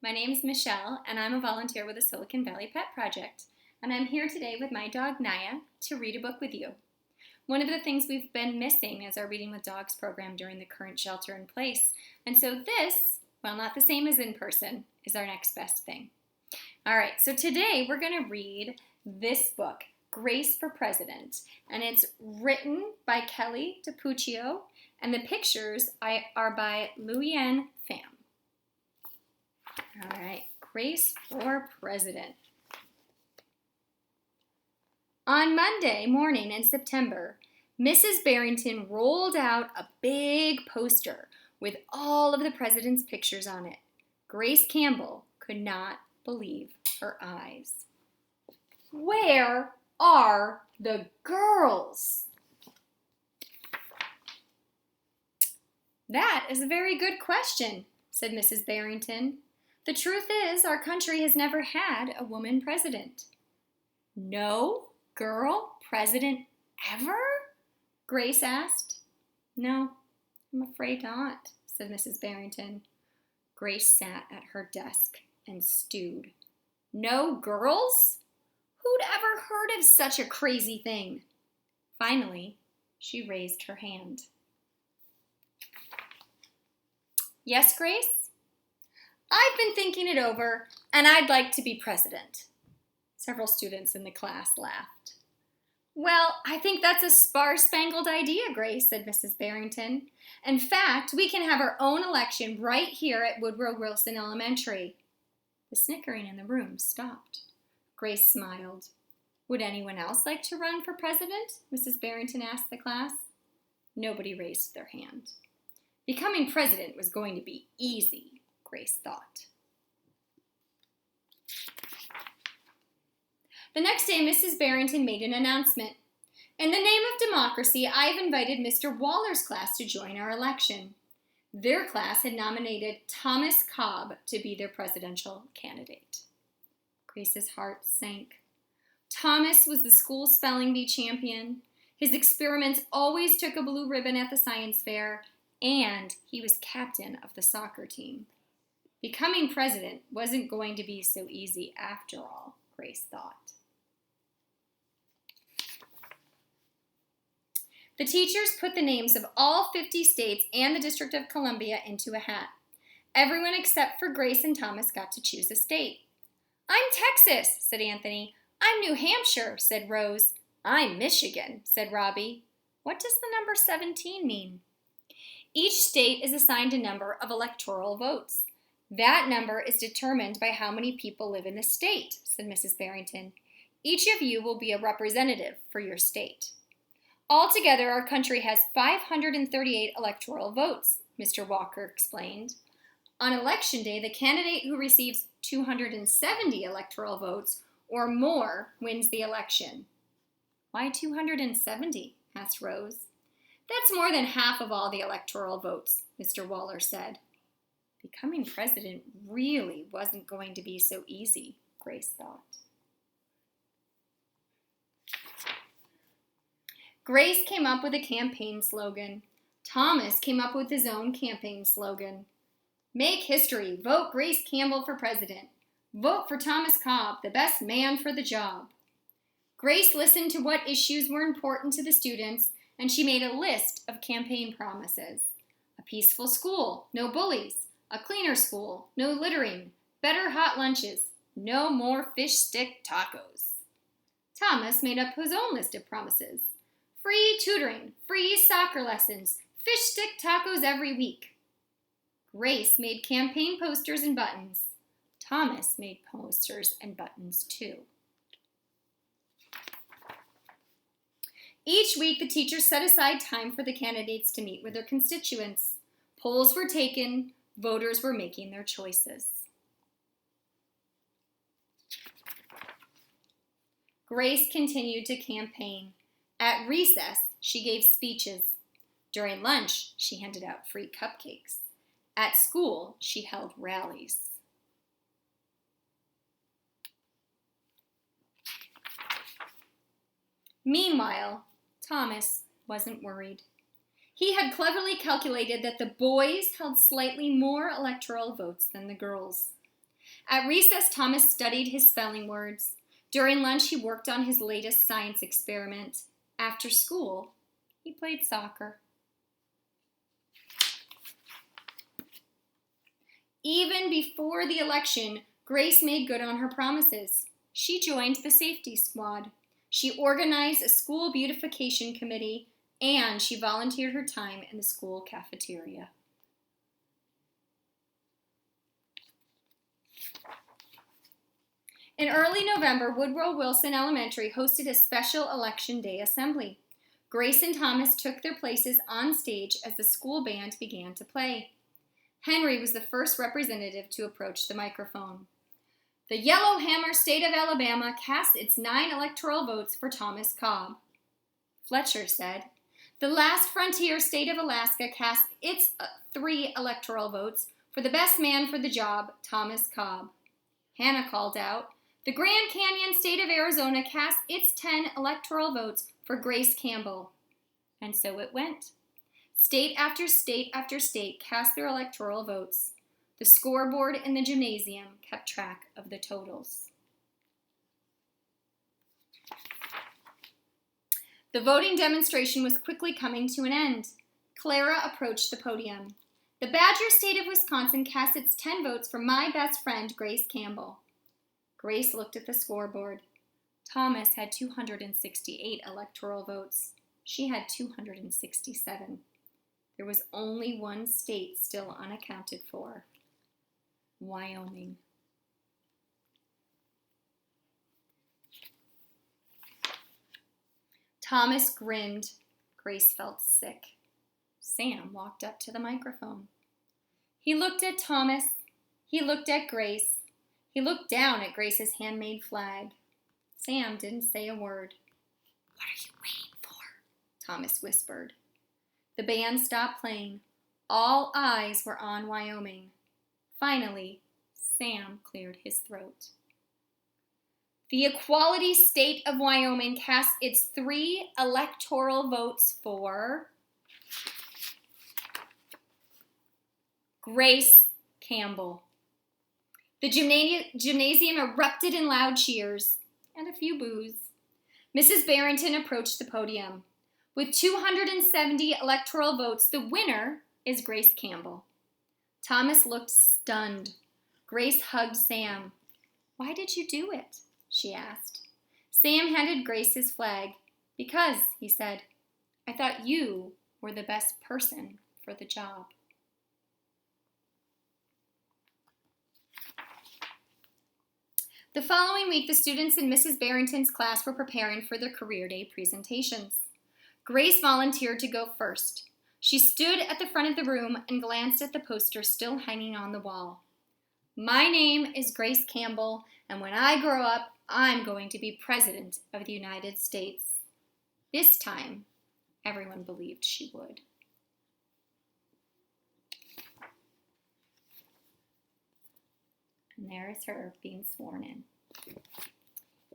My name is Michelle, and I'm a volunteer with the Silicon Valley Pet Project. And I'm here today with my dog, Naya, to read a book with you. One of the things we've been missing is our Reading with Dogs program during the current shelter in place. And so this, while not the same as in person, is our next best thing. All right, so today we're going to read this book, Grace for President. And it's written by Kelly DiPucchio, and the pictures are by LeUyen Pham. All right, Grace for President. On Monday morning in September, Mrs. Barrington rolled out a big poster with all of the president's pictures on it. Grace Campbell could not believe her eyes. Where are the girls? That is a very good question, said Mrs. Barrington. The truth is, our country has never had a woman president. No girl president ever? Grace asked. No, I'm afraid not, said Mrs. Barrington. Grace sat at her desk and stewed. No girls? Who'd ever heard of such a crazy thing? Finally, she raised her hand. Yes, Grace? I've been thinking it over, and I'd like to be president. Several students in the class laughed. Well, I think that's a star-spangled idea, Grace, said Mrs. Barrington. In fact, we can have our own election right here at Woodrow Wilson Elementary. The snickering in the room stopped. Grace smiled. Would anyone else like to run for president? Mrs. Barrington asked the class. Nobody raised their hand. Becoming president was going to be easy, Grace thought. The next day, Mrs. Barrington made an announcement. In the name of democracy, I have invited Mr. Waller's class to join our election. Their class had nominated Thomas Cobb to be their presidential candidate. Grace's heart sank. Thomas was the school spelling bee champion. His experiments always took a blue ribbon at the science fair, and he was captain of the soccer team. Becoming president wasn't going to be so easy after all, Grace thought. The teachers put the names of all 50 states and the District of Columbia into a hat. Everyone except for Grace and Thomas got to choose a state. I'm Texas, said Anthony. I'm New Hampshire, said Rose. I'm Michigan, said Robbie. What does the number 17 mean? Each state is assigned a number of electoral votes. That number is determined by how many people live in the state, said Mrs. Barrington. Each of you will be a representative for your state. Altogether, our country has 538 electoral votes, Mr. Walker explained. On election day, the candidate who receives 270 electoral votes or more wins the election. Why 270? Asked Rose. That's more than half of all the electoral votes, Mr. Waller said. Becoming president really wasn't going to be so easy, Grace thought. Grace came up with a campaign slogan. Thomas came up with his own campaign slogan. Make history. Vote Grace Campbell for president. Vote for Thomas Cobb, the best man for the job. Grace listened to what issues were important to the students, and she made a list of campaign promises. A peaceful school, no bullies. A cleaner school, no littering. Better hot lunches. No more fish stick tacos. Thomas made up his own list of promises. Free tutoring, free soccer lessons, fish stick tacos every week. Grace made campaign posters and buttons. Thomas made posters and buttons too. Each week, the teachers set aside time for the candidates to meet with their constituents. Polls were taken, voters were making their choices. Grace continued to campaign. At recess, she gave speeches. During lunch, she handed out free cupcakes. At school, she held rallies. Meanwhile, Thomas wasn't worried. He had cleverly calculated that the boys held slightly more electoral votes than the girls. At recess, Thomas studied his spelling words. During lunch, he worked on his latest science experiment. After school, he played soccer. Even before the election, Grace made good on her promises. She joined the safety squad. She organized a school beautification committee, and she volunteered her time in the school cafeteria. In early November, Woodrow Wilson Elementary hosted a special Election Day assembly. Grace and Thomas took their places on stage as the school band began to play. Henry was the first representative to approach the microphone. The Yellowhammer state of Alabama cast its 9 electoral votes for Thomas Cobb. Fletcher said, the last frontier state of Alaska cast its 3 electoral votes for the best man for the job, Thomas Cobb. Hannah called out, the Grand Canyon state of Arizona cast its 10 electoral votes for Grace Campbell. And so it went. State after state after state cast their electoral votes. The scoreboard in the gymnasium kept track of the totals. The voting demonstration was quickly coming to an end. Clara approached the podium. The Badger state of Wisconsin cast its 10 votes for my best friend, Grace Campbell. Grace looked at the scoreboard. Thomas had 268 electoral votes. She had 267. There was only one state still unaccounted for. Wyoming. Thomas grinned. Grace felt sick. Sam walked up to the microphone. He looked at Thomas. He looked at Grace. He looked down at Grace's handmade flag. Sam didn't say a word. What are you waiting for? Thomas whispered. The band stopped playing. All eyes were on Wyoming. Finally, Sam cleared his throat. The equality state of Wyoming cast its 3 electoral votes for Grace Campbell. The gymnasium erupted in loud cheers and a few boos. Mrs. Barrington approached the podium. With 270 electoral votes, the winner is Grace Campbell. Thomas looked stunned. Grace hugged Sam. Why did you do it? She asked. Sam handed Grace his flag. Because, he said, I thought you were the best person for the job. The following week, the students in Mrs. Barrington's class were preparing for their career day presentations. Grace volunteered to go first. She stood at the front of the room and glanced at the poster still hanging on the wall. My name is Grace Campbell, and when I grow up, I'm going to be President of the United States. This time, everyone believed she would. And there is her being sworn in.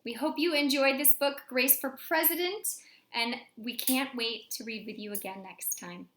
We hope you enjoyed this book, Grace for President, and we can't wait to read with you again next time.